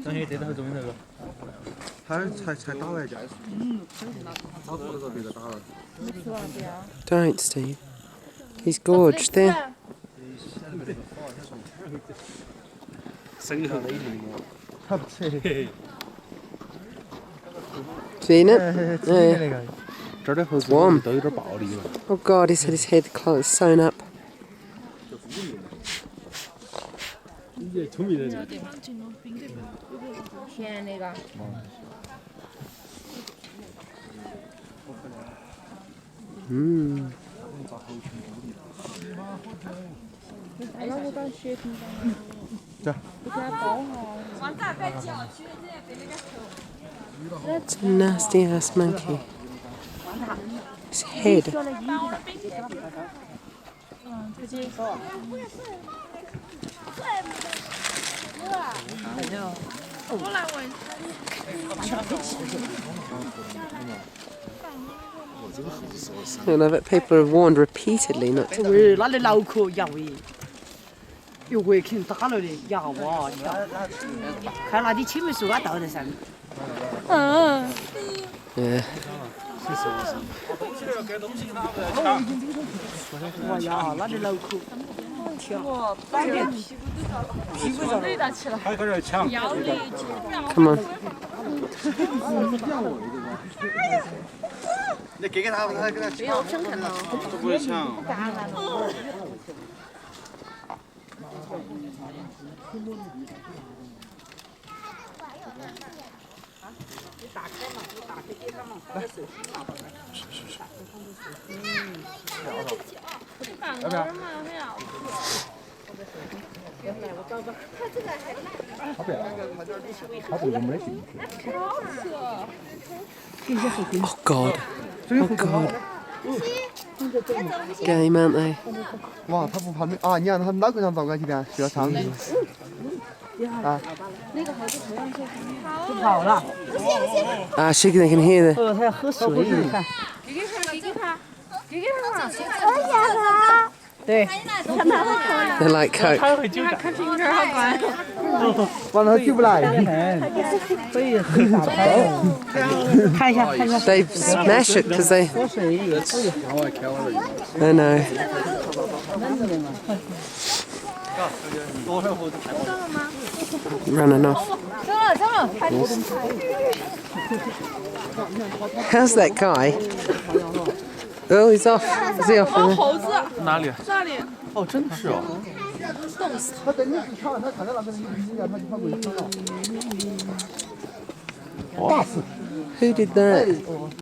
张学这头中间那个。他才打来着。早走的时候别个打了。Don't, Steve. He's gorged there. 手头的一定他不吃。Seen it? Yeah. 这儿的猴子都有点暴力了。Oh God, he's had his head sewn up. 聪明人。天那个。嗯。那我到血瓶上。这。给它包好。 It's a nasty ass monkey. His head. I love it. People are warned repeatedly not to. 喂，那里脑壳呀喂，有胃肯打了的呀哇呀，看那里青霉素啊倒在上面。嗯。 Yeah. 哇呀，那里脑壳，天啊，屁股上累到起来，还搁这儿抢。 Come on. 你给他，他给他抢。都不会抢。 Oh God. Oh God. Game, aren't they? 哇，他不怕没啊？你看他脑壳上遭个几遍，需要上去。啊。那个猴子头上不跑了。Ah, they can hear the. 它要喝水，你看。给他。对。 They're like Coke. 看瓶盖好乖。完了举不来。可以喝大杯。看一下，看一下。 They smash it because they. 喝水。 I know. Running off. 走了。 How's that guy? Oh, he's off. Is he off? 猴子哪里？那里。哦，真的是哦。冻死。他等你去抢，他看到那个人有逼呀，他就跑过去抢了。打死。 Who did that?